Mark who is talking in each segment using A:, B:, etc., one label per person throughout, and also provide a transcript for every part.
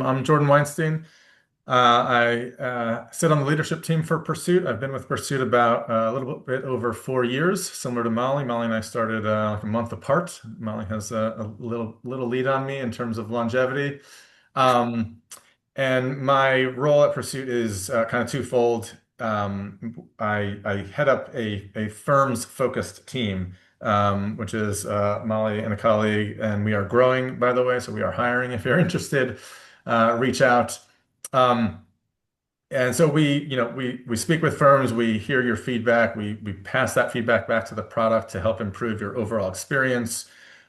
A: I'm Jordan Weinstein. I sit on the leadership team for Pursuit. I've been with Pursuit about a little bit over 4 years, similar to Molly. Molly and I started like a month apart. Molly has a little lead on me in terms of longevity. Um, and my role at Pursuit is kind of twofold. I head up a firms focused team, which is Molly and a colleague, and we are growing, by the way, so we are hiring. If you're interested, reach out. Um, and so we speak with firms, we hear your feedback, we pass that feedback back to the product to help improve your overall experience.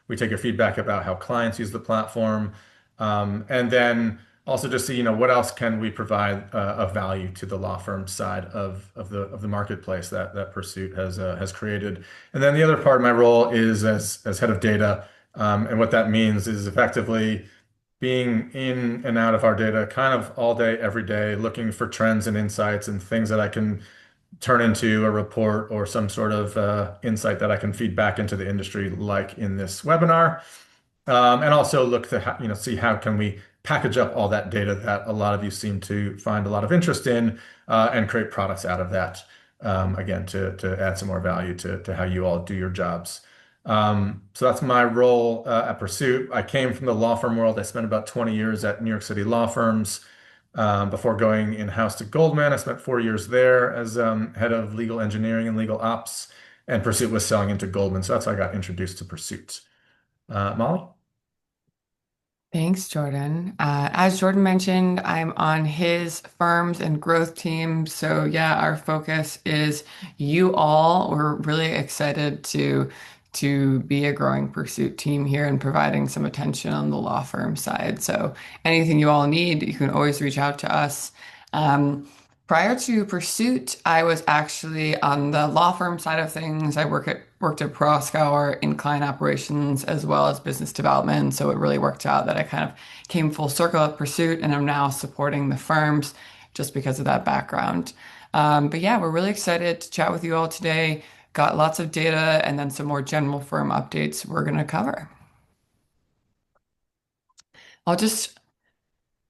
A: We take your feedback about how clients use the platform, and then also just see, what else can we provide of value to the law firm side of the marketplace that Pursuit has created. And then the other part of my role is as head of data, and what that means is effectively being in and out of our data kind of all day, every day, looking for trends and insights and things that I can turn into a report or some sort of insight that I can feed back into the industry, like in this webinar. And also look to see how can we package up all that data that a lot of you seem to find a lot of interest in, and create products out of that. Again, to add some more value to how you all do your jobs. So that's my role at Pursuit. I came from the law firm world. I spent about 20 years at New York City law firms before going in-house to Goldman. I spent 4 years there as head of legal engineering and legal ops, and Pursuit was selling into Goldman. So that's how I got introduced to Pursuit. Molly?
B: Thanks, Jordan. As Jordan mentioned, I'm on his firms and growth team. So yeah, our focus is you all. We're really excited to be a growing pursuit team here and providing some attention on the law firm side. So anything you all need, you can always reach out to us. Um, Prior to Pursuit, I was actually on the law firm side of things. I worked at Proskauer in client operations as well as business development. So it really worked out that I kind of came full circle at Pursuit, and I'm now supporting the firms just because of that background. But yeah, we're really excited to chat with you all today. Got lots of data and then some more general firm updates we're going to cover. I'll just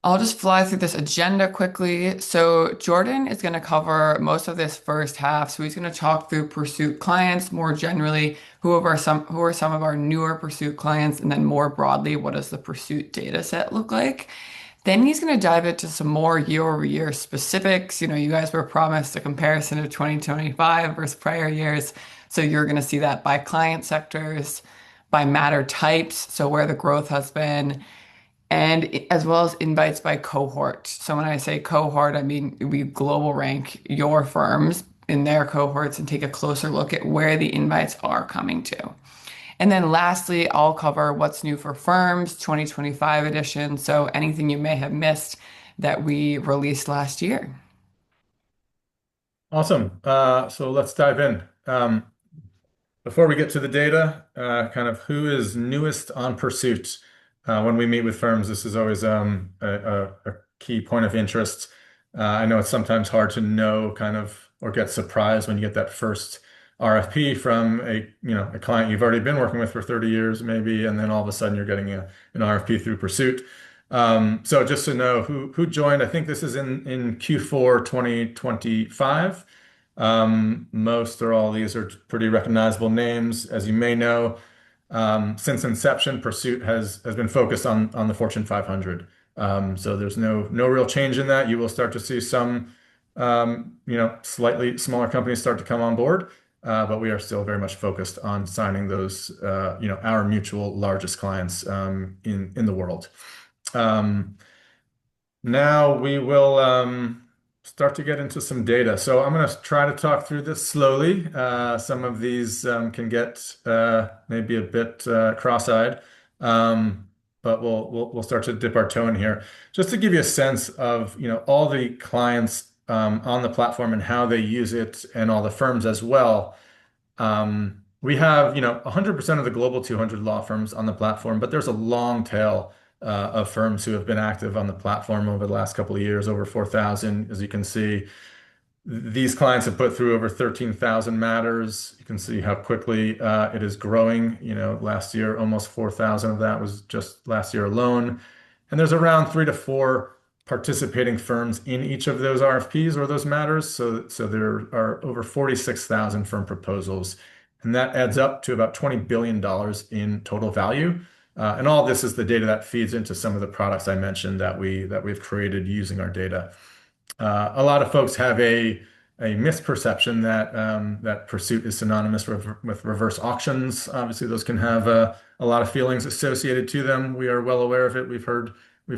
B: I'll just fly through this agenda quickly. So Jordan is going to cover most of this first half. So he's going to talk through Pursuit clients more generally, who are some of our newer Pursuit clients, and then more broadly, what does the Pursuit data set look like? Then he's going to dive into some more year-over-year specifics. You guys were promised a comparison of 2025 versus prior years. So you're going to see that by client sectors, by matter types, so where the growth has been, and as well as invites by cohort. So when I say cohort, I mean we global rank your firms in their cohorts and take a closer look at where the invites are coming to. And then lastly, I'll cover what's new for firms 2025 edition. So anything you may have missed that we released last year.
A: Awesome. So let's dive in. Before we get to the data, kind of who is newest on Pursuit? When we meet with firms, this is always a key point of interest. I know it's sometimes hard to know kind of or get surprised when you get that first RFP from a client you've already been working with for 30 years maybe, and then all of a sudden you're getting an RFP through Pursuit. So just to know who joined, I think this is in Q4 2025. Most or all these are pretty recognizable names. As you may know, since inception, Pursuit has been focused on the Fortune 500. So there's no real change in that. You will start to see some slightly smaller companies start to come on board, but we are still very much focused on signing those our mutual largest clients in the world. Um, Now we will start to get into some data. So I'm going to try to talk through this slowly. Some of these can get maybe a bit cross-eyed, but we'll start to dip our toe in here. Just to give you a sense of all the clients on the platform and how they use it, and all the firms as well. We have 100% of the global 200 law firms on the platform, but there's a long tail of firms who have been active on the platform over the last couple of years, over 4,000. As you can see, these clients have put through over 13,000 matters. You can see how quickly it is growing. Last year, almost 4,000 of that was just last year alone. And there's around 3 to 4 participating firms in each of those RFPs or those matters. So there are over 46,000 firm proposals, and that adds up to about $20 billion in total value. And all this is the data that feeds into some of the products I mentioned that we've created using our data. A lot of folks have a misperception that Pursuit is synonymous with reverse auctions. Obviously, those can have a lot of feelings associated to them. We are well aware of it. We've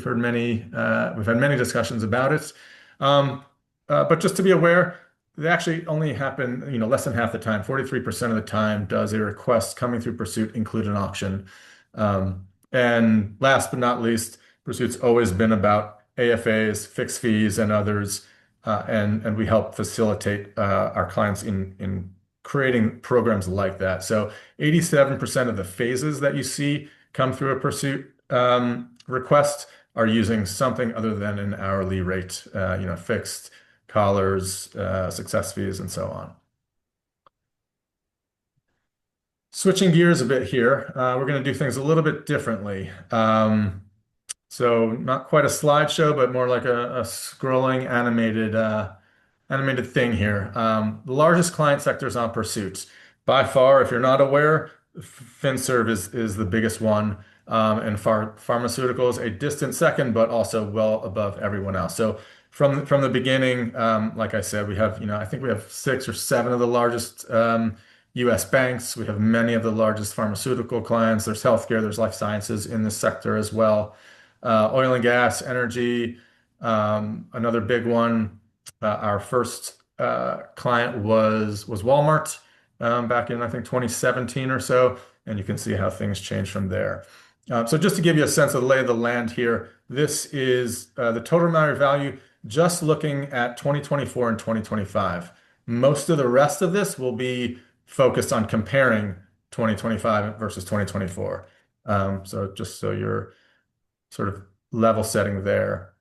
A: had many discussions about it. Um, but just to be aware, they actually only happen, less than half the time. 43% of the time does a request coming through Pursuit include an auction. And last but not least, Pursuit's always been about AFAs, fixed fees, and others, and we help facilitate our clients in creating programs like that. So 87% of the phases that you see come through a Pursuit request are using something other than an hourly rate, fixed collars, success fees, and so on. Switching gears a bit here, we're going to do things a little bit differently. So not quite a slideshow, but more like a scrolling animated thing here. The largest client sectors on Pursuit. By far, if you're not aware, FinServ is the biggest one, and pharmaceuticals a distant second, but also well above everyone else. So from the beginning, like I said, we have, I think we have 6 or 7 of the largest U.S. banks. We have many of the largest pharmaceutical clients. There's healthcare, there's life sciences in this sector as well. Oil and gas, energy, another big one. Our first client was Walmart back in I think 2017 or so, and you can see how things change from there. So just to give you a sense of the lay of the land here, this is the total amount of value just looking at 2024 and 2025. Most of the rest of this will be focused on comparing 2025 versus 2024. So just so you're sort of level setting there.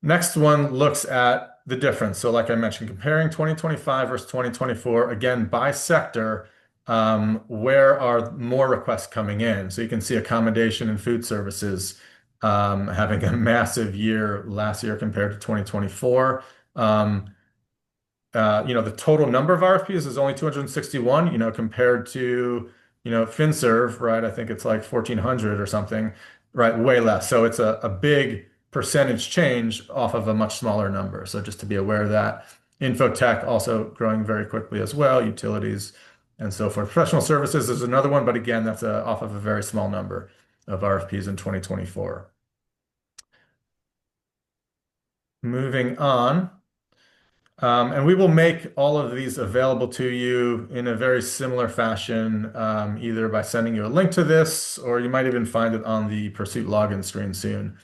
A: Next one looks at the difference. So like I mentioned, comparing 2025 versus 2024, again, by sector, where are more requests coming in? So you can see accommodation and food services having a massive year last year compared to 2024. The total number of RFPs is only 261, compared to, FinServ, right? I think it's like 1,400 or something, right? Way less. So it's a big percentage change off of a much smaller number. So just to be aware of that. Infotech also growing very quickly as well, utilities and so forth. Professional services is another one, but again, that's off of a very small number of RFPs in 2024. Moving on. And we will make all of these available to you in a very similar fashion, either by sending you a link to this, or you might even find it on the Pursuit login screen soon.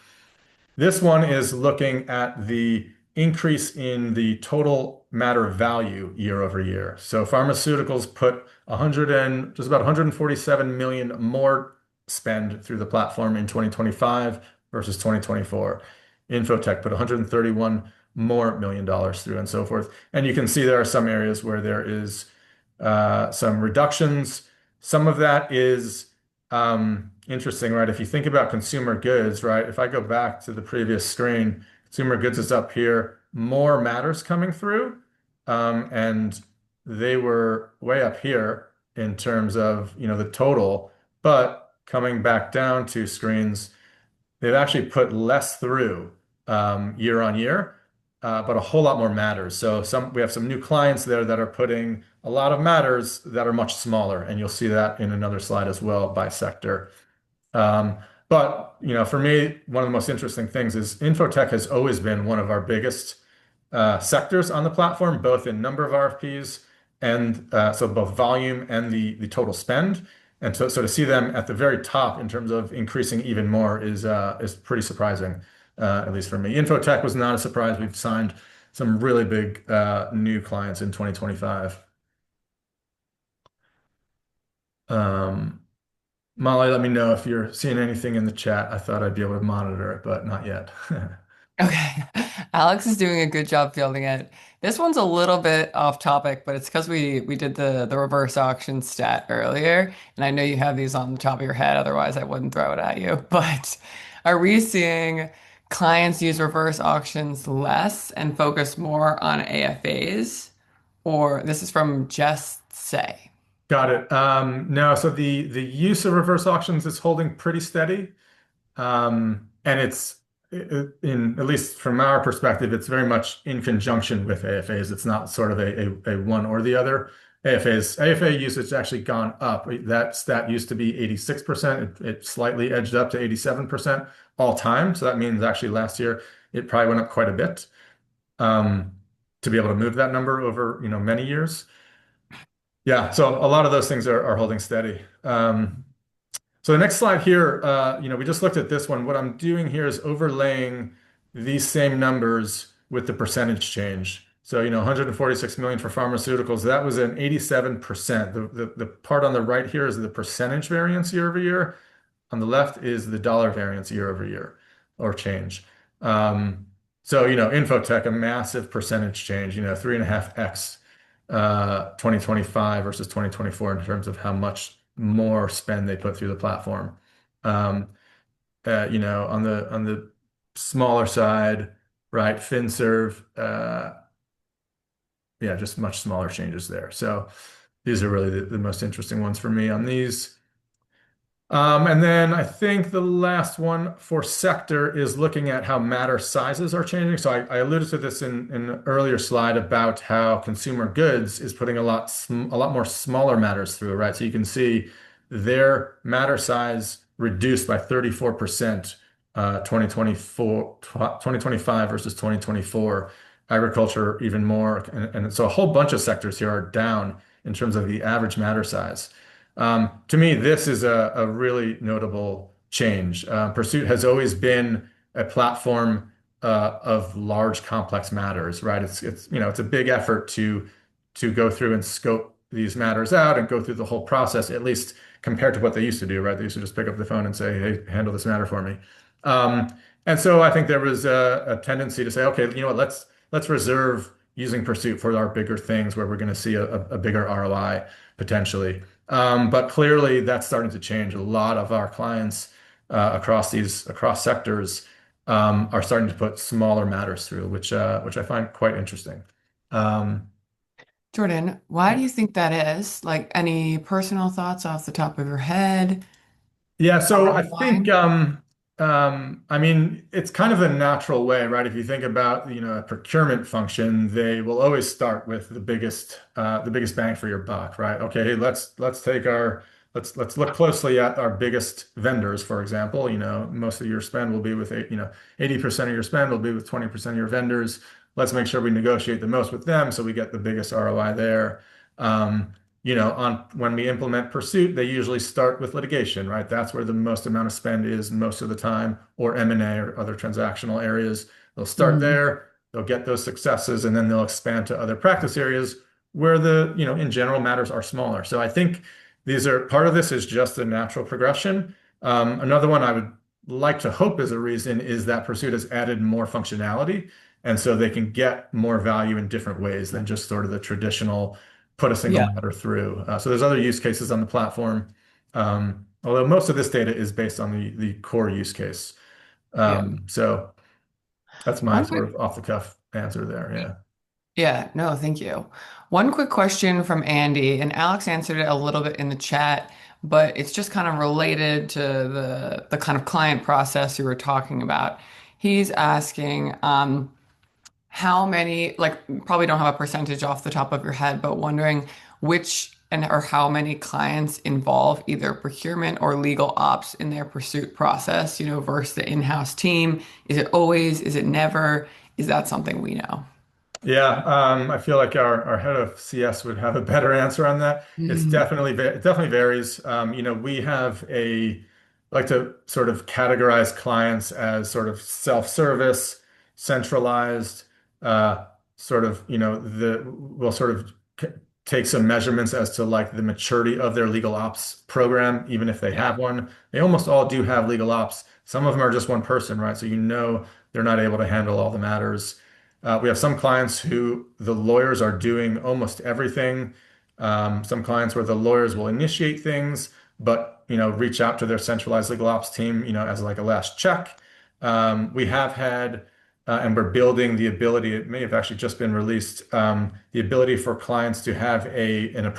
A: This one is looking at the increase in the total matter value year over year. So pharmaceuticals put just about 147 million more spend through the platform in 2025 versus 2024. Infotech put 131 more million dollars through and so forth. And you can see there are some areas where there is some reductions. Some of that is interesting, right? If you think about consumer goods, right? If I go back to the previous screen, consumer goods is up here, more matters coming through. And they were way up here in terms of, the total, but coming back down to screens, they've actually put less through year on year, but a whole lot more matters. So we have some new clients there that are putting a lot of matters that are much smaller, and you'll see that in another slide as well by sector. But for me, one of the most interesting things is Infotech has always been one of our biggest sectors on the platform, both in number of RFPs and so both volume and the total spend. And so to see them at the very top in terms of increasing even more is pretty surprising, at least for me. Infotech was not a surprise. We've signed some really big new clients in 2025. Molly, let me know if you're seeing anything in the chat. I thought I'd be able to monitor it, but not yet.
B: Okay. Alex is doing a good job fielding it. This one's a little bit off topic, but it's because we did the reverse auction stat earlier, and I know you have these on the top of your head, otherwise I wouldn't throw it at you. But are we seeing clients use reverse auctions less and focus more on AFAs? Or this is from Just Say.
A: Got it. No, so the use of reverse auctions is holding pretty steady. And in at least from our perspective, it's very much in conjunction with AFAs. It's not sort of a one or the other. AFA usage has actually gone up. That stat used to be 86%. It slightly edged up to 87% all time. So that means actually last year it probably went up quite a bit um, to be able to move that number over, many years. Yeah, so a lot of those things are holding steady. So the next slide here, we just looked at this one. What I'm doing here is overlaying these same numbers with the percentage change. So, 146 million for pharmaceuticals, that was an 87%. The part on the right here is the percentage variance year over year. On the left is the dollar variance year over year or change. Um, so, Infotech, a massive percentage change, 3.5x 2025 versus 2024 in terms of how much more spend they put through the platform. Um, on the smaller side, right, FinServe, yeah, just much smaller changes there. So these are really the most interesting ones for me on these. And then I think the last one for sector is looking at how matter sizes are changing. So I alluded to this in an earlier slide about how consumer goods is putting a lot more smaller matters through, right? So you can see their matter size reduced by 34%, 2025 versus 2024. Agriculture even more. And so a whole bunch of sectors here are down in terms of the average matter size. To me, this is a really notable change. Pursuit has always been a platform of large, complex matters, right? It's a big effort to go through and scope these matters out and go through the whole process, at least compared to what they used to do, right? They used to just pick up the phone and say, "Hey, handle this matter for me." Um, and so I think there was a tendency to say, "Okay, you know what? Let's reserve using Pursuit for our bigger things where we're going to see a bigger ROI potentially." But clearly, that's starting to change. A lot of our clients across sectors are starting to put smaller matters through, which I find quite interesting. Um,
B: Jordan, why do you think that is? Like, any personal thoughts off the top of your head?
A: Yeah, so I think
B: Why?
A: I mean it's kind of a natural way, right? If you think about, a procurement function, they will always start with the biggest bang for your buck, right? Okay, hey, let's look closely at our biggest vendors, for example. Most of your spend will be with 80% of your spend will be with 20% of your vendors. Let's make sure we negotiate the most with them so we get the biggest ROI there. On when we implement Pursuit, they usually start with litigation, right? That's where the most amount of spend is most of the time, or M&A or other transactional areas. They'll start
B: Mhm.
A: there, they'll get those successes, and then they'll expand to other practice areas where in general matters are smaller. So I think these are part of this is just a natural progression. Another one I would like to hope is a reason is that Pursuit has added more functionality. And so they can get more value in different ways than just sort of the traditional put a single
B: Yeah,
A: matter through. So there's other use cases on the platform. Although most of this data is based on the core use case.
B: yeah.
A: So that's my
B: One
A: sort
B: quick,
A: of off the cuff answer there. Yeah.
B: yeah, no, thank you. One quick question from Andy, and Alex answered it a little bit in the chat, but it's just kind of related to the kind of client process you were talking about. He's asking, how many, like, probably don't have a percentage off the top of your head, but wondering which and or how many clients involve either procurement or legal ops in their pursuit process, versus the in-house team. Is it always? Is it never? Is that something we know?
A: Yeah, I feel like our head of CS would have a better answer on that.
B: Mhm.
A: It definitely varies. We have like to sort of categorize clients as sort of self-service, centralized, sort of, we'll sort of take some measurements as to like the maturity of their legal ops program, even if they
B: Yeah.
A: have one. They almost all do have legal ops. Some of them are just one person, right? So you know they're not able to handle all the matters. We have some clients who the lawyers are doing almost everything. Some clients where the lawyers will initiate things, but reach out to their centralized legal ops team, as like a last check. We have had and we're building the ability, it may have actually just been released, the ability for clients to have a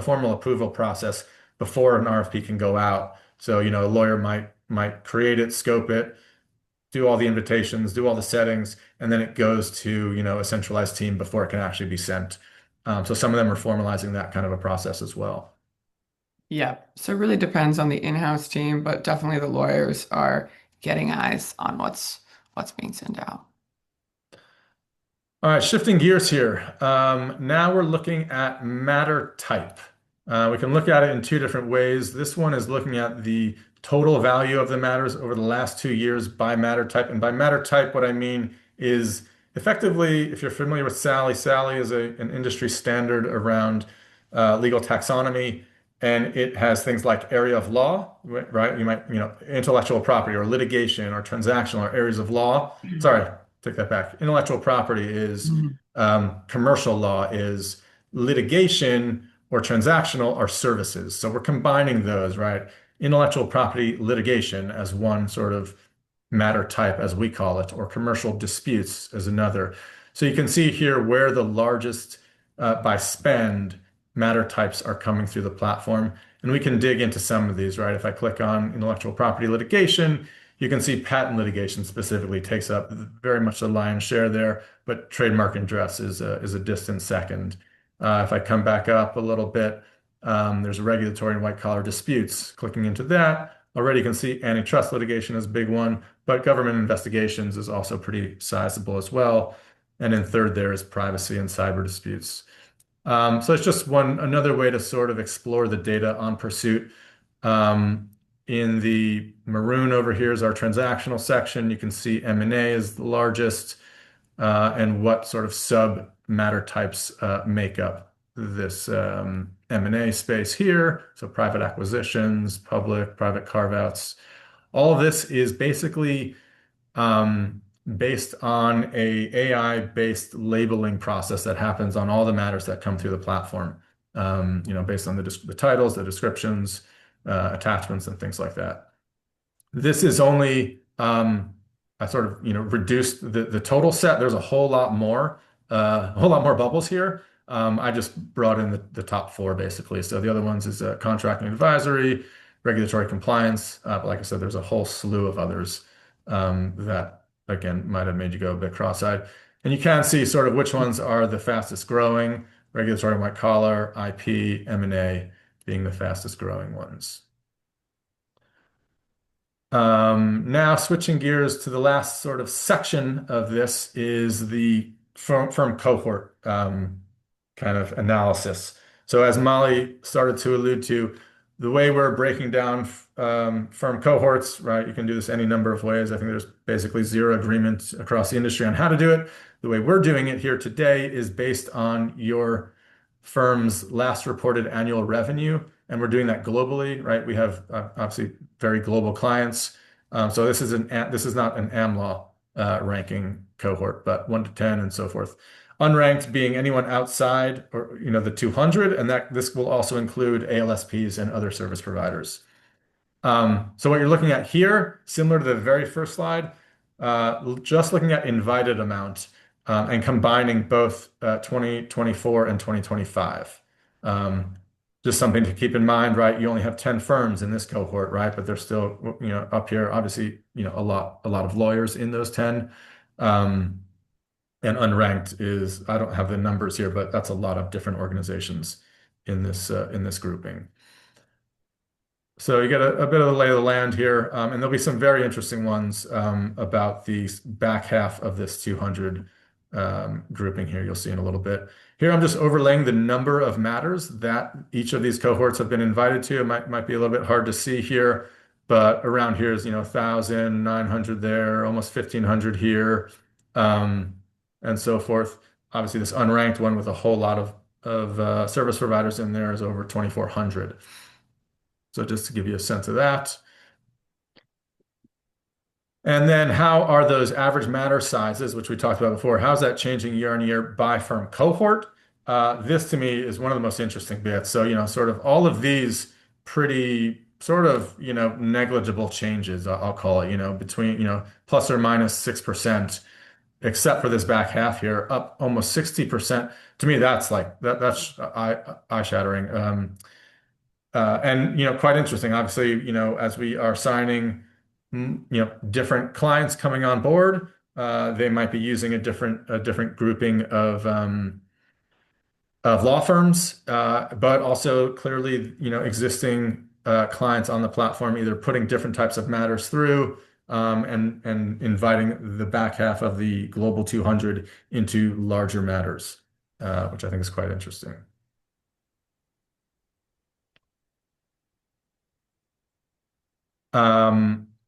A: formal approval process before an RFP can go out. So, a lawyer might create it, scope it, do all the invitations, do all the settings, and then it goes to, a centralized team before it can actually be sent. So some of them are formalizing that kind of a process as well.
B: Yeah. So it really depends on the in-house team, but definitely the lawyers are getting eyes on what's being sent out.
A: All right, shifting gears here. Now we're looking at matter type. We can look at it in two different ways. This one is looking at the total value of the matters over the last 2 years by matter type. And by matter type, what I mean is effectively, if you're familiar with Sally, Sally is an industry standard around legal taxonomy, and it has things like area of law, right? You might, intellectual property or litigation or transactional or areas of law. Sorry, take that back. Intellectual property is
B: Mhm.
A: commercial law is litigation or transactional are services. So we're combining those, right? Intellectual property litigation as one sort of matter type, as we call it, or commercial disputes as another. So you can see here where the largest by spend matter types are coming through the platform. And we can dig into some of these, right? If I click on intellectual property litigation, you can see patent litigation specifically takes up very much the lion's share there, but trademark and dress is a distant second. If I come back up a little bit, there's regulatory and white collar disputes. Clicking into that, already you can see antitrust litigation is a big one, but government investigations is also pretty sizable as well. And in third, there is privacy and cyber disputes. So it's just another way to sort of explore the data on Pursuit. Um, in the maroon over here is our transactional section. You can see M&A is the largest, and what sort of sub matter types make up this M&A space here. So private acquisitions, public, private carve-outs. All of this is basically um, based on a AI-based labeling process that happens on all the matters that come through the platform. Based on the titles, the descriptions, attachments, and things like that. This is only I sort of reduced the total set. There's a whole lot more bubbles here. I just brought in the top four basically. So the other ones is contract and advisory, regulatory compliance. But like I said, there's a whole slew of others that again might have made you go a bit cross-eyed. And you can see sort of which ones are the fastest growing, regulatory and white collar, IP, M&A being the fastest growing ones. Now switching gears to the last sort of section of this is the firm cohort kind of analysis. So as Molly started to allude to, the way we're breaking down firm cohorts, right? You can do this any number of ways. I think there's basically zero agreement across the industry on how to do it. The way we're doing it here today is based on your firm's last reported annual revenue, and we're doing that globally, right? We have obviously very global clients. So this is not an AmLaw ranking cohort, but 1 to 10 and so forth. Unranked being anyone outside or the 200, and that this will also include ALSPs and other service providers. So what you're looking at here, similar to the very first slide, just looking at invited amount and combining both 2024 and 2025. Just something to keep in mind, right? You only have 10 firms in this cohort, right? But there's still, up here, obviously, a lot of lawyers in those 10. And unranked is, I don't have the numbers here, but that's a lot of different organizations in this grouping. So you get a bit of the lay of the land here, and there'll be some very interesting ones about the back half of this 200 grouping here. You'll see in a little bit. Here I'm just overlaying the number of matters that each of these cohorts have been invited to. It might be a little bit hard to see here, but around here is 1,000, 900 there, almost 1,500 here, and so forth. Obviously, this unranked one with a whole lot of of service providers in there is over 2,400. So just to give you a sense of that. And then how are those average matter sizes, which we talked about before, how's that changing year on year by firm cohort? This to me is one of the most interesting bits. So, sort of all of these pretty sort of, negligible changes, I'll call it, between, plus or minus 6%, except for this back half here, up almost 60%. To me, that's like that's eye-shattering. And quite interesting. Obviously, as we are signing, different clients coming on board, they might be using a different grouping of law firms, but also clearly, existing clients on the platform, either putting different types of matters through, and inviting the back half of the Global 200 into larger matters, which I think is quite interesting.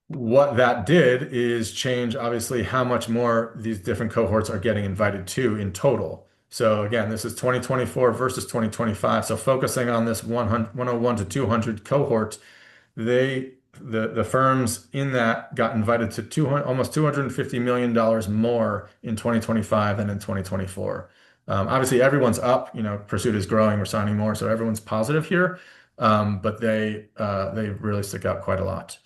A: What that did is change, obviously, how much more these different cohorts are getting invited to in total. So again, this is 2024 versus 2025. So focusing on this 101 to 200 cohort, the firms in that got invited to 200, almost $250 million more in 2025 than in 2024. Obviously, everyone's up. Pursuit is growing. We're signing more, so everyone's positive here. But they really stick out quite a lot.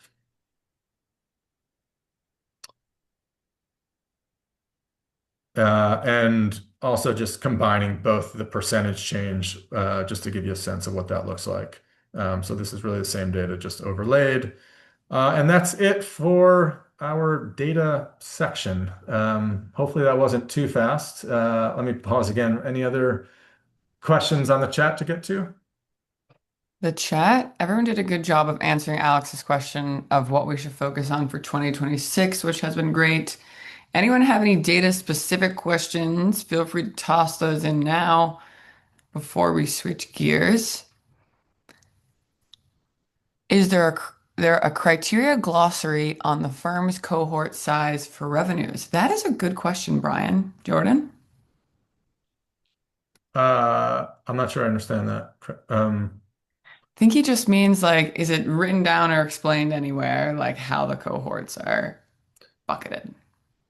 A: And also just combining both the percentage change, just to give you a sense of what that looks like. So this is really the same data, just overlaid. And that's it for our data section. Hopefully that wasn't too fast. Let me pause again. Any other questions on the chat to get to?
B: The chat, everyone did a good job of answering Alex's question of what we should focus on for 2026, which has been great. Anyone have any data specific questions? Feel free to toss those in now before we switch gears. Is there a criteria glossary on the firm's cohort size for revenues? That is a good question, Brian. Jordan?
A: I'm not sure I understand that.
B: I think he just means like, is it written down or explained anywhere, like how the cohorts are bucketed?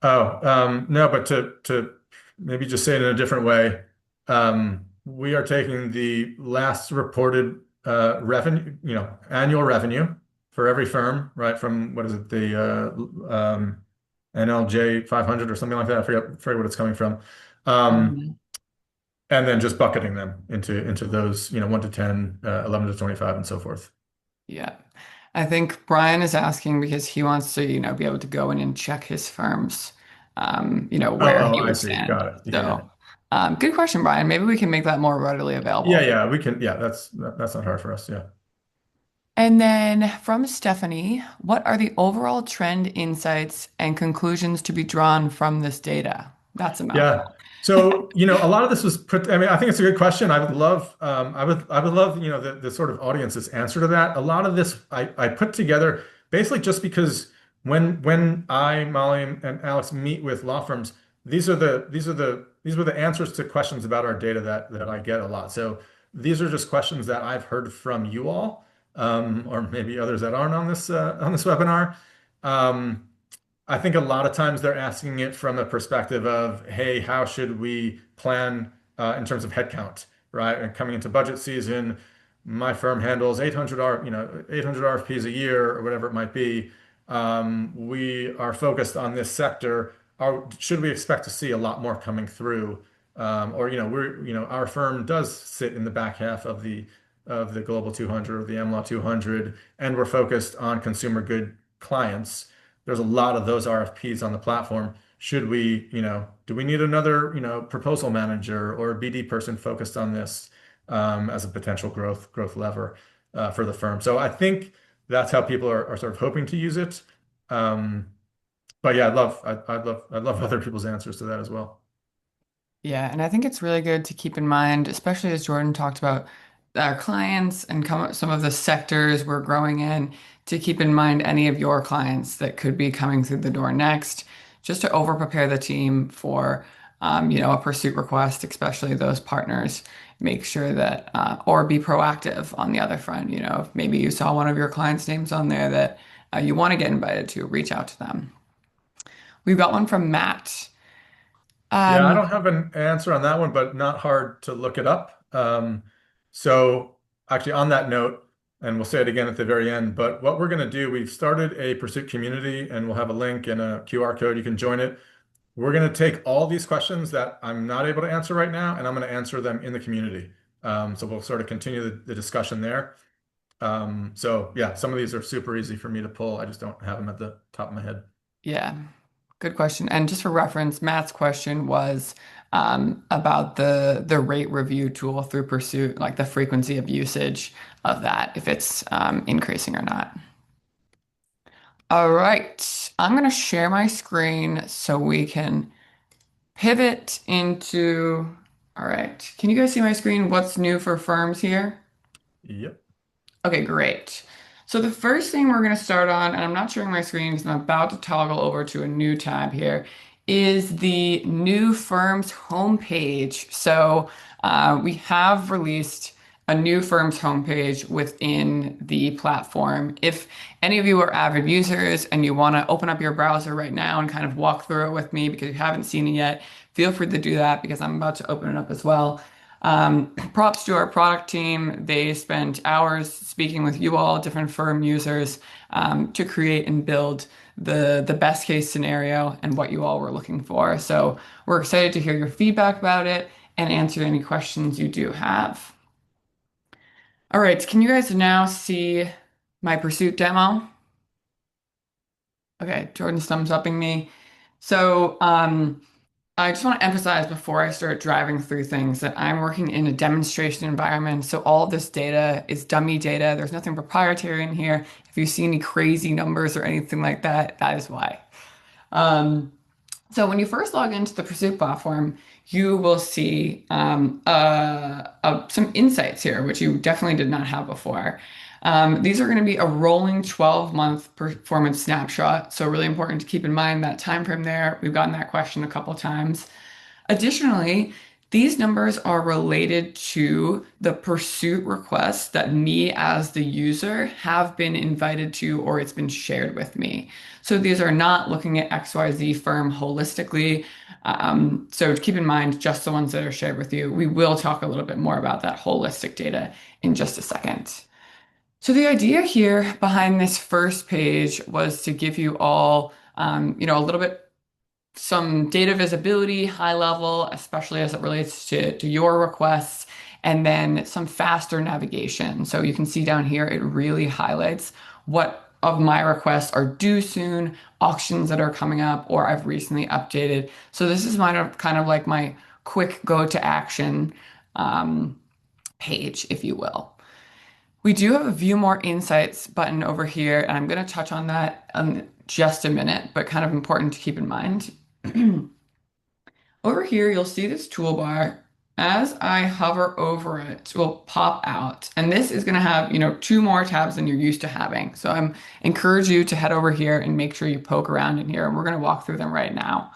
A: No, but to maybe just say it in a different way, we are taking the last reported revenue, annual revenue for every firm, right? From what is it, the NLJ 500 or something like that. I forget what it's coming from. Um,
B: Mhm.
A: and then just bucketing them into those, 1 to 10, 11 to 25, and so forth.
B: Yeah. I think Brian is asking because he wants to, be able to go in and check his firm's, where
A: Oh,
B: he
A: I
B: would
A: see.
B: stand.
A: Got it. Yeah.
B: So, good question, Brian. Maybe we can make that more readily
A: Yeah,
B: available.
A: yeah, we can. Yeah, that's not hard for us. Yeah.
B: And then from Stephanie, what are the overall trend insights and conclusions to be drawn from this data? That's a
A: Yeah.
B: mouthful.
A: So, a lot of this was put, I mean, I think it's a good question. I would love, the sort of audience's answer to that. A lot of this I put together basically just because when I, Molly, and Alex meet with law firms, these were the answers to questions about our data that I get a lot. So these are just questions that I've heard from you all, or maybe others that aren't on this webinar. Um, I think a lot of times they're asking it from a perspective of, hey, how should we plan in terms of headcount, right? And coming into budget season, my firm handles 800 RFPs a year or whatever it might be. We are focused on this sector. Should we expect to see a lot more coming through? Or our firm does sit in the back half of the Global 200 or the AmLaw 200, and we're focused on consumer good clients. There's a lot of those RFPs on the platform. Do we need another, proposal manager or a BD person focused on this, as a potential growth lever for the firm? So I think that's how people are sort of hoping to use it. Um, but yeah, I'd love other people's answers to that as well.
B: Yeah, and I think it's really good to keep in mind, especially as Jordan talked about our clients and some of the sectors we're growing in, to keep in mind any of your clients that could be coming through the door next, just to over prepare the team for, a pursuit request, especially those partners make sure that, or be proactive on the other front. If maybe you saw one of your clients' names on there that you want to get invited to, reach out to them. We've got one from Matt.
A: Yeah, I
B: Um,
A: don't have an answer on that one, but not hard to look it up. So actually on that note, and we'll say it again at the very end, but what we're going to do, we've started a Pursuit community and we'll have a link and a QR code. You can join it. We're going to take all these questions that I'm not able to answer right now, and I'm going to answer them in the community. So we'll sort of continue the discussion there. So yeah, some of these are super easy for me to pull. I just don't have them at the top of my head.
B: yeah, good question. And just for reference, Matt's question was about the rate review tool through Pursuit, like the frequency of usage of that, if it's increasing or not. All right, I'm going to share my screen so we can pivot into. All right, can you guys see my screen? What's new for firms here?
A: Yep.
B: Okay, great. So the first thing we're going to start on, and I'm not sharing my screen because I'm about to toggle over to a new tab here, is the new firm's homepage. So we have released a new firm's homepage within the platform. If any of you are avid users and you want to open up your browser right now and kind of walk through it with me because you haven't seen it yet, feel free to do that because I'm about to open it up as well. Props to our product team. They spent hours speaking with you all, different firm users, to create and build the best case scenario and what you all were looking for. So we're excited to hear your feedback about it and answer any questions you do have. All right, can you guys now see my Pursuit demo? Okay, Jordan's thumbs upping me. So, I just want to emphasize before I start driving through things that I'm working in a demonstration environment. So all of this data is dummy data. There's nothing proprietary in here. If you see any crazy numbers or anything like that, that is why. Um, so when you first log into the Pursuit platform, you will see some insights here, which you definitely did not have before. These are going to be a rolling 12-month performance snapshot. So really important to keep in mind that time frame there. We've gotten that question a couple times. Additionally, these numbers are related to the pursuit requests that me as the user have been invited to or it's been shared with me. So these are not looking at XYZ firm holistically. So keep in mind just the ones that are shared with you. We will talk a little bit more about that holistic data in just a second. So the idea here behind this first page was to give you all, a little bit some data visibility, high level, especially as it relates to your requests, and then some faster navigation. So you can see down here, it really highlights what of my requests are due soon, auctions that are coming up, or I've recently updated. So this is kind of like my quick go to action um, page, if you will. We do have a view more insights button over here, and I'm going to touch on that in just a minute, but kind of important to keep in mind. Over here, you'll see this toolbar. As I hover over it, it will pop out. And this is going to have, two more tabs than you're used to having. So I'm encourage you to head over here and make sure you poke around in here. And we're going to walk through them right now.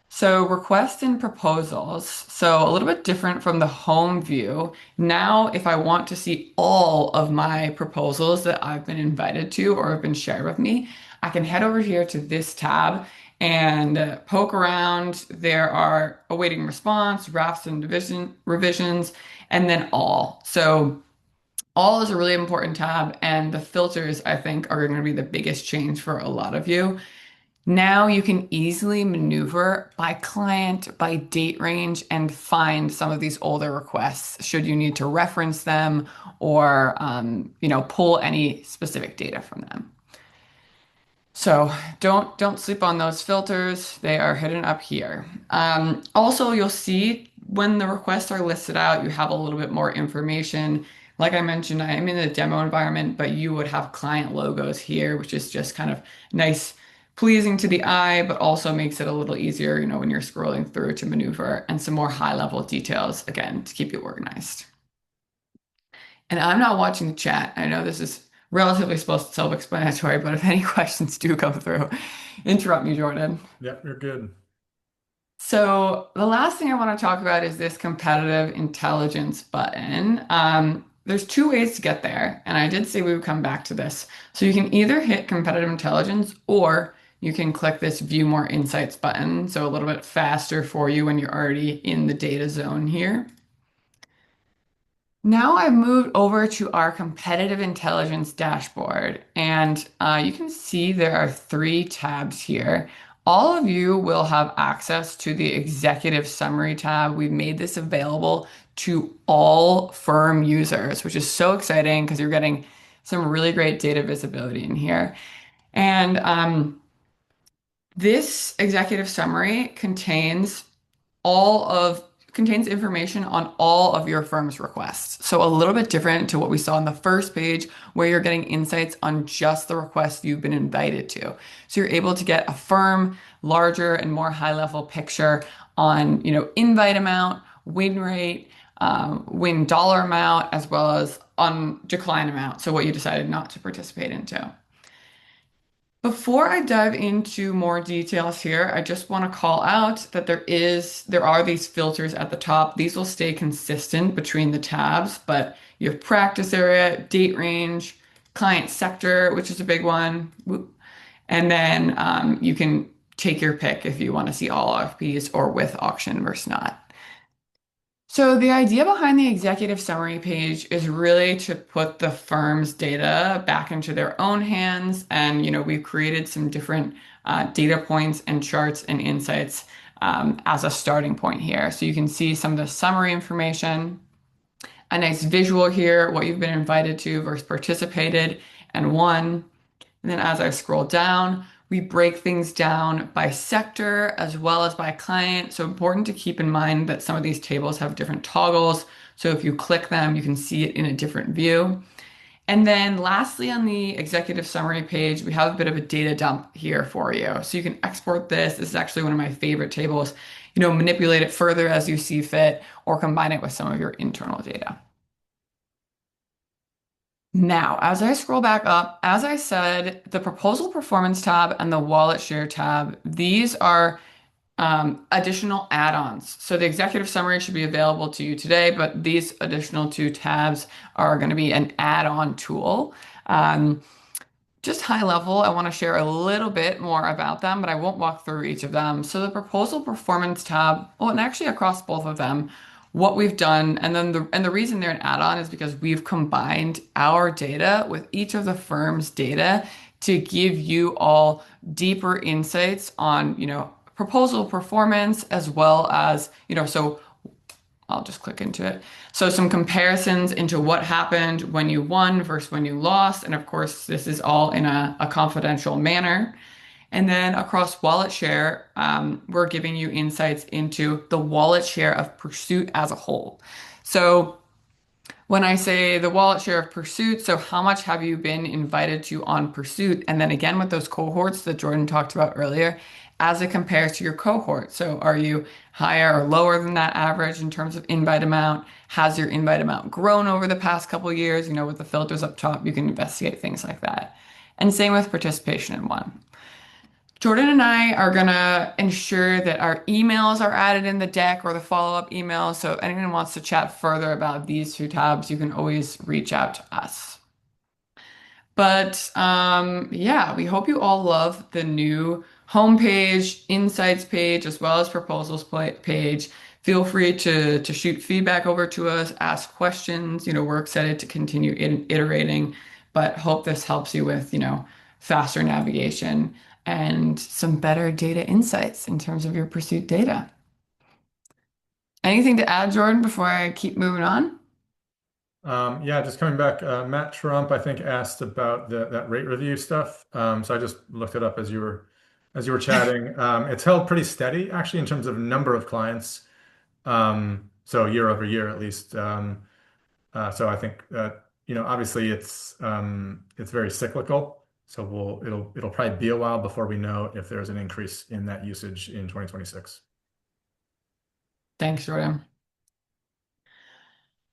B: So requests and proposals. So a little bit different from the home view. Now, if I want to see all of my proposals that I've been invited to or have been shared with me, I can head over here to this tab and poke around. There are awaiting response, drafts and revisions, and then all. So all is a really important tab, and the filters, I think, are going to be the biggest change for a lot of you. Now you can easily maneuver by client, by date range, and find some of these older requests should you need to reference them or, pull any specific data from them. So don't sleep on those filters. They are hidden up here. Also, you'll see when the requests are listed out, you have a little bit more information. Like I mentioned, I am in a demo environment, but you would have client logos here, which is just kind of nice, pleasing to the eye, but also makes it a little easier, when you're scrolling through to maneuver and some more high level details, again, to keep you organized. And I'm not watching the chat. I know this is relatively self-explanatory, but if any questions do come through, interrupt me, Jordan.
A: Yep, you're good.
B: So the last thing I want to talk about is this competitive intelligence button. There's two ways to get there, and I did say we would come back to this. So you can either hit competitive intelligence or you can click this view more insights button. So a little bit faster for you when you're already in the data zone here. Now I've moved over to our competitive intelligence dashboard, and you can see there are three tabs here. All of you will have access to the executive summary tab. We've made this available to all firm users, which is so exciting because you're getting some really great data visibility in here. And this executive summary all of contains information on all of your firm's requests. So a little bit different to what we saw on the first page, where you're getting insights on just the requests you've been invited to. So you're able to get a firm, larger and more high-level picture on, invite amount, win rate, win dollar amount, as well as on decline amount. So what you decided not to participate into. Before I dive into more details here, I just want to call out that there are these filters at the top. These will stay consistent between the tabs, but you have practice area, date range, client sector, which is a big one, and then you can take your pick if you want to see all RFPs or with auction versus not. So the idea behind the executive summary page is really to put the firm's data back into their own hands. And, we've created some different data points and charts and insights as a starting point here. So you can see some of the summary information, a nice visual here, what you've been invited to versus participated and won. And then as I scroll down, we break things down by sector as well as by client. So important to keep in mind that some of these tables have different toggles. So if you click them, you can see it in a different view. And then lastly, on the executive summary page, we have a bit of a data dump here for you. So you can export this. This is actually one of my favorite tables. Manipulate it further as you see fit or combine it with some of your internal data. Now, as I scroll back up, as I said, the proposal performance tab and the wallet share tab, these are additional add-ons. So the executive summary should be available to you today, but these additional two tabs are going to be an add-on tool. Just high level, I want to share a little bit more about them, but I won't walk through each of them. So the proposal performance tab, well, and actually across both of them, what we've done, and then the reason they're an add-on is because we've combined our data with each of the firm's data to give you all deeper insights on, proposal performance as well as, so I'll just click into it. So some comparisons into what happened when you won versus when you lost. And of course, this is all in a confidential manner. And then across wallet share, we're giving you insights into the wallet share of Pursuit as a whole. So when I say the wallet share of Pursuit, so how much have you been invited to on Pursuit? And then again with those cohorts that Jordan talked about earlier, as it compares to your cohort. So are you higher or lower than that average in terms of invite amount? Has your invite amount grown over the past couple of years? With the filters up top, you can investigate things like that. And same with participation in one. Jordan and I are going to ensure that our emails are added in the deck or the follow-up emails. So if anyone wants to chat further about these two tabs, you can always reach out to us. But yeah, we hope you all love the new homepage, insights page, as well as proposals page. Feel free to shoot feedback over to us, ask questions. We're excited to continue iterating, but hope this helps you with, faster navigation and some better data insights in terms of your pursuit data. Anything to add, Jordan, before I keep moving on?
A: Yeah, just coming back, Matt Trump, I think, asked about that rate review stuff. So I just looked it up as you were chatting. It's held pretty steady, actually, in terms of number of clients. So year over year, at least. So I think that, obviously it's very cyclical. So it'll probably be a while before we know if there's an increase in that usage in 2026.
B: Thanks, Jordan.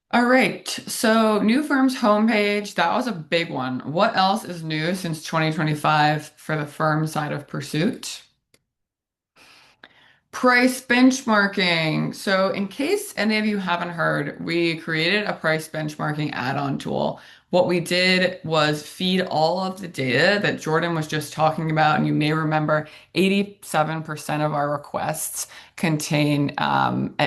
B: All right, so new firm's homepage, that was a big one. What else is new since 2025 for the firm side of Pursuit? Price benchmarking. So, in case any of you haven't heard, we created a price benchmarking add-on tool. What we did was feed all of the data that Jordan was just talking about. And you may remember 87% of our requests contain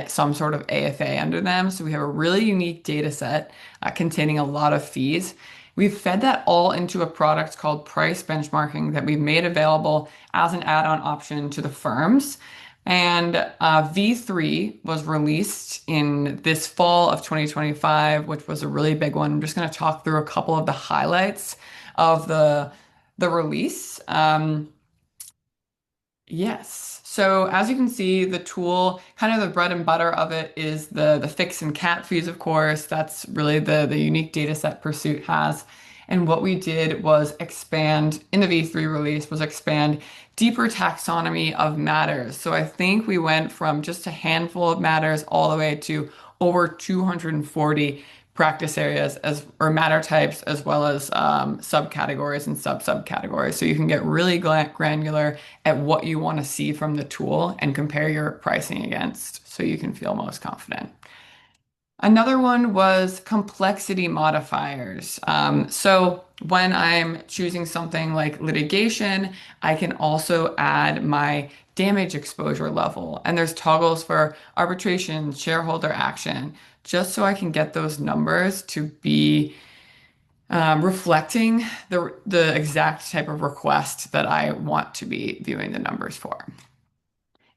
B: some sort of AFA under them. So, we have a really unique data set containing a lot of fees. We've fed that all into a product called price benchmarking that we've made available as an add-on option to the firms. And V3 was released in this fall of 2025, which was a really big one. I'm just going to talk through a couple of the highlights of the release. Yes. So as you can see, the tool, kind of the bread and butter of it is the fix and cap fees, of course. That's really the unique data set Pursuit has. And what we did was expand in the V3 release was expand deeper taxonomy of matters. So I think we went from just a handful of matters all the way to over 240 practice areas as or matter types as well as subcategories and subcategories. So you can get really granular at what you want to see from the tool and compare your pricing against so you can feel most confident. Another one was complexity modifiers. So when I'm choosing something like litigation, I can also add my damage exposure level. And there's toggles for arbitration, shareholder action, just so I can get those numbers to be reflecting the exact type of request that I want to be viewing the numbers for.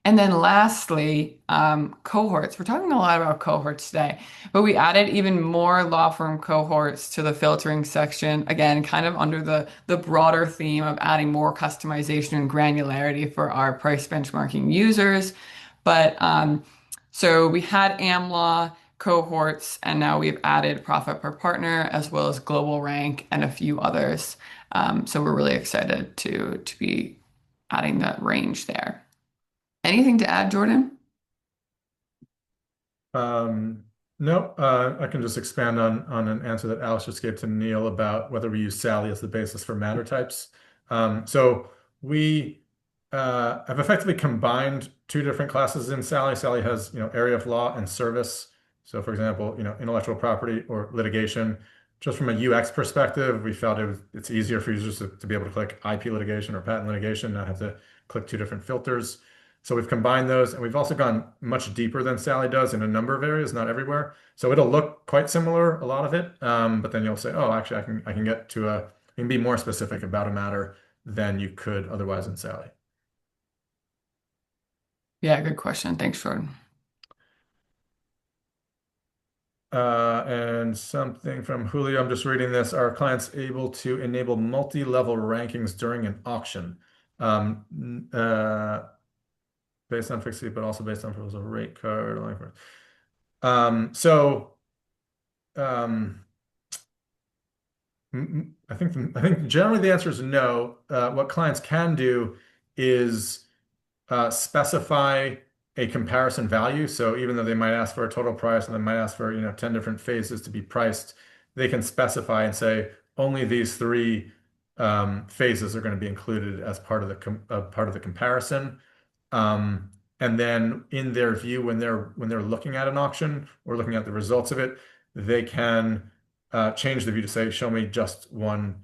B: And then lastly, cohorts. We're talking a lot about cohorts today, but we added even more law firm cohorts to the filtering section. Again, kind of under the broader theme of adding more customization and granularity for our price benchmarking users. But so we had AmLaw cohorts, and now we've added profit per partner as well as global rank and a few others. So we're really excited to be adding that range there. Anything to add, Jordan?
A: Um, no, I can just expand on an answer that Alice just gave to Neil about whether we use Sally as the basis for matter types. So we have effectively combined two different classes in Sally. Sally has, area of law and service. So for example, intellectual property or litigation. Just from a UX perspective, we felt it's easier for users to be able to click IP litigation or patent litigation, not have to click two different filters. So we've combined those, and we've also gone much deeper than Sally does in a number of areas, not everywhere. So it'll look quite similar, a lot of it, but then you'll say, oh, actually, I can get to I can be more specific about a matter than you could otherwise in Sally.
B: Yeah, good question. Thanks, Jordan.
A: And something from Julio, I'm just reading this. Are clients able to enable multi-level rankings during an auction? Based on fixed fee, but also based on proposal rate card. So um, I think generally the answer is no. What clients can do is specify a comparison value. So even though they might ask for a total price and they might ask for 10 different phases to be priced, they can specify and say only these three phases are going to be included as part of the comparison. Um, and then in their view, when they're looking at an auction or looking at the results of it, they can change the view to say, show me just one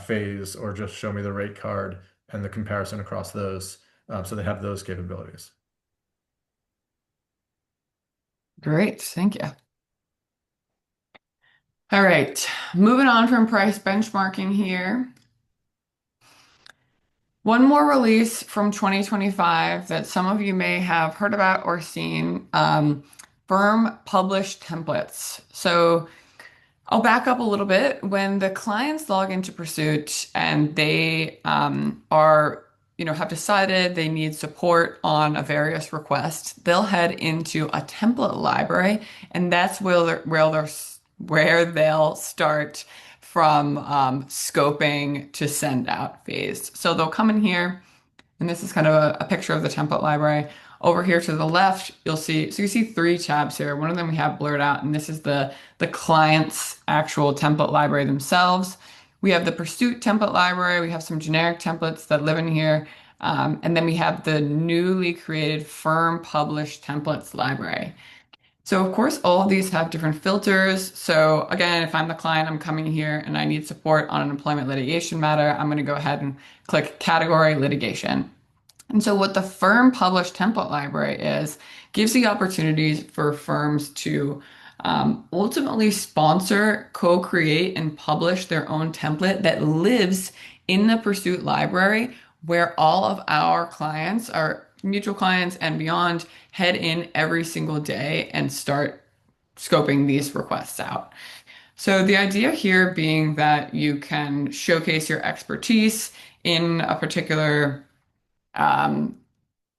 A: phase or just show me the rate card and the comparison across those. So they have those capabilities.
B: Great. Thank you. All right. Moving on from price benchmarking here. One more release from 2025 that some of you may have heard about or seen, firm published templates. So I'll back up a little bit. When the clients log into Pursuit and they have decided they need support on a various request, they'll head into a template library, and that's where they'll start from scoping to send out phase. So they'll come in here, and this is kind of a picture of the template library. Over here to the left, you'll see, so you see three tabs here. One of them we have blurred out, and this is the client's actual template library themselves. We have the Pursuit template library. We have some generic templates that live in here. And then we have the newly created firm published templates library. So of course, all of these have different filters. So again, if I'm the client, I'm coming here and I need support on an employment litigation matter, I'm going to go ahead and click category litigation. And so what the firm published template library is, gives the opportunities for firms to ultimately sponsor, co-create, and publish their own template that lives in the Pursuit library, where all of our clients, our mutual clients and beyond, head in every single day and start scoping these requests out. So the idea here being that you can showcase your expertise in a particular um,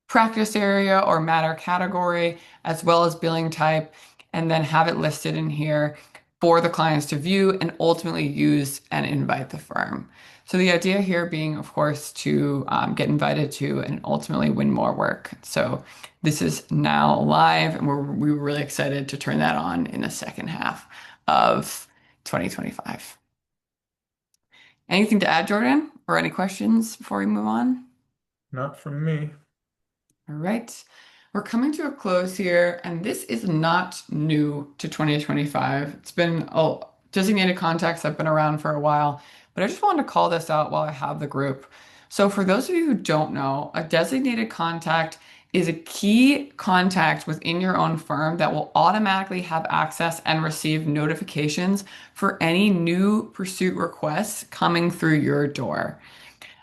B: practice area or matter category, as well as billing type, and then have it listed in here for the clients to view and ultimately use and invite the firm. So the idea here being, of course, to get invited to and ultimately win more work. So this is now live, and we were really excited to turn that on in the second half of 2025. Anything to add, Jordan, or any questions before we move on?
A: Not from me.
B: All right. We're coming to a close here, and this is not new to 2025. It's been designated contacts have been around for a while, but I just wanted to call this out while I have the group. So for those of you who don't know, a designated contact is a key contact within your own firm that will automatically have access and receive notifications for any new pursuit requests coming through your door.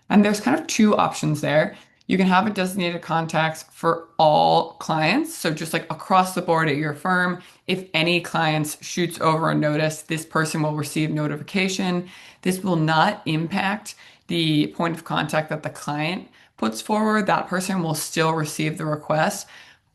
B: And there's kind of two options there. You can have a designated contacts for all clients. So just like across the board at your firm, if any clients shoots over a notice, this person will receive notification. This will not impact the point of contact that the client puts forward. That person will still receive the request.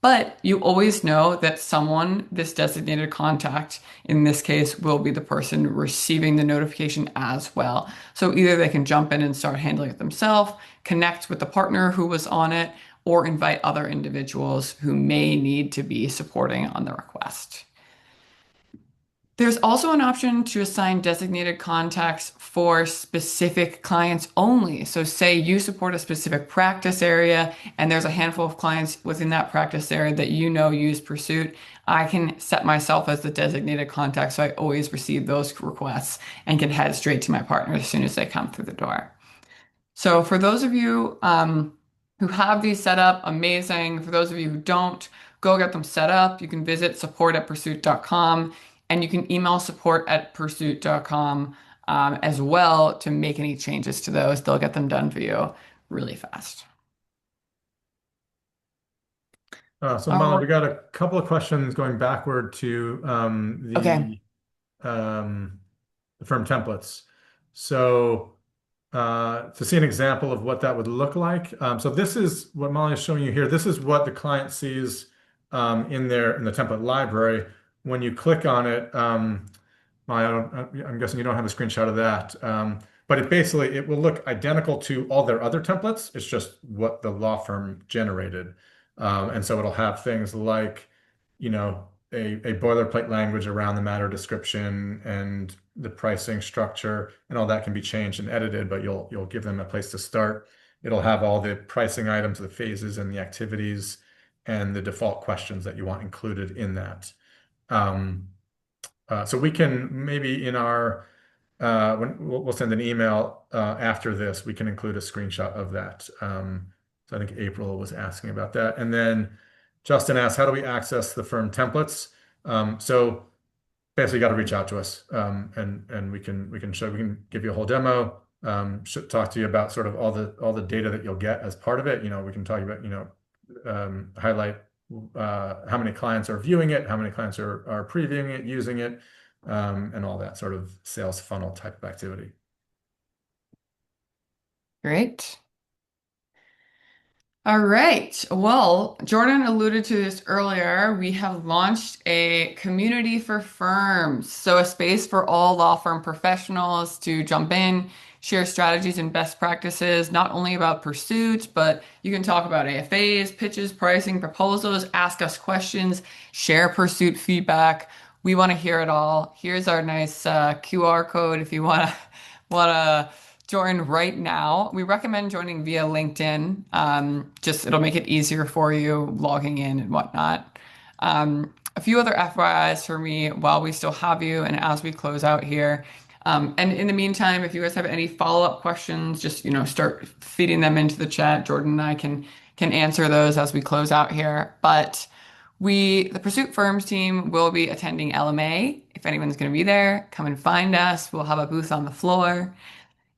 B: But you always know that someone, this designated contact in this case, will be the person receiving the notification as well. So either they can jump in and start handling it themselves, connect with the partner who was on it, or invite other individuals who may need to be supporting on the request. There's also an option to assign designated contacts for specific clients only. So say you support a specific practice area and there's a handful of clients within that practice area that you know use Pursuit. I can set myself as the designated contact so I always receive those requests and can head straight to my partner as soon as they come through the door. So for those of you who have these set up, amazing. For those of you who don't, go get them set up. You can visit support@pursuit.com and you can email support@pursuit.com as well to make any changes to those. They'll get them done for you really fast.
A: So
B: All
A: Molly, we
B: right.
A: got a couple of questions going backward to
B: Okay.
A: um, the firm templates. So to see an example of what that would look like. So this is what Molly is showing you here. This is what the client sees in the template library. When you click on it, Molly, I'm guessing you don't have a screenshot of that. But it will look identical to all their other templates. It's just what the law firm generated. And so it'll have things like, a boilerplate language around the matter description and the pricing structure, and all that can be changed and edited, but you'll give them a place to start. It'll have all the pricing items, the phases and the activities, and the default questions that you want included in that. Um, so we can maybe in our when we'll send an email after this, we can include a screenshot of that. So I think April was asking about that, and then Justin asked, "How do we access the firm templates?" So basically, you got to reach out to us, and we can give you a whole demo. Should talk to you about sort of all the data that you'll get as part of it. We can talk about highlight how many clients are viewing it, how many clients are previewing it, using it, and all that sort of sales funnel type of activity.
B: Great. All right. Well, Jordan alluded to this earlier. We have launched a community for firms. So, a space for all law firm professionals to jump in, share strategies and best practices, not only about pursuits, but you can talk about AFAs, pitches, pricing, proposals, ask us questions, share pursuit feedback. We want to hear it all. Here's our nice QR code if you want to join right now. We recommend joining via LinkedIn. Just it'll make it easier for you logging in and whatnot. A few other FYIs for me while we still have you and as we close out here. And in the meantime, if you guys have any follow-up questions, just start feeding them into the chat. Jordan and I can answer those as we close out here. But the Pursuit Firms team will be attending LMA. If anyone's going to be there, come and find us. We'll have a booth on the floor.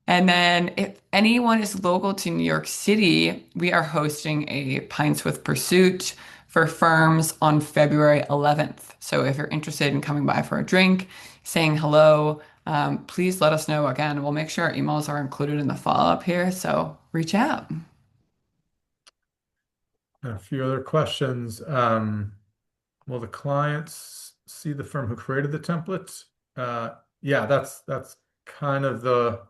B: And then if anyone is local to New York City, we are hosting a Pints with Pursuit for firms on February 11th. So if you're interested in coming by for a drink, saying hello, please let us know. Again, we'll make sure our emails are included in the follow-up here. So reach out.
A: A few other questions. Will the clients see the firm who created the template? Yeah, that's kind of the.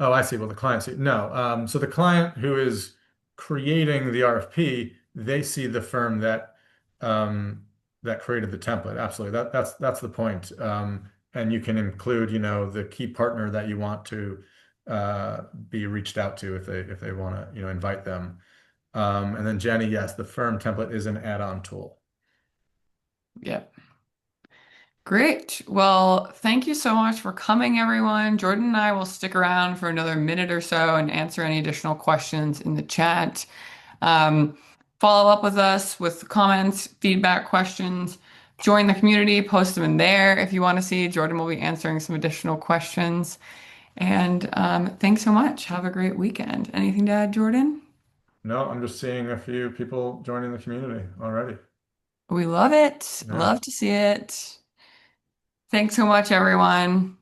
A: Oh, I see. Well, the client see. No. So the client who is creating the RFP, they see the firm that created the template. Absolutely. That's the point. And you can include, the key partner that you want to be reached out to if they want to, invite them. And then Jenny, yes, the firm template is an add-on tool.
B: Yep. Great. Well, thank you so much for coming, everyone. Jordan and I will stick around for another minute or so and answer any additional questions in the chat. Um, Follow up with us with comments, feedback, questions. Join the community, post them in there if you want to see. Jordan will be answering some additional questions. And thanks so much. Have a great weekend. Anything to add, Jordan?
A: No, I'm just seeing a few people joining the community already.
B: We love it.
A: Yeah.
B: Love to see it. Thanks so much, everyone.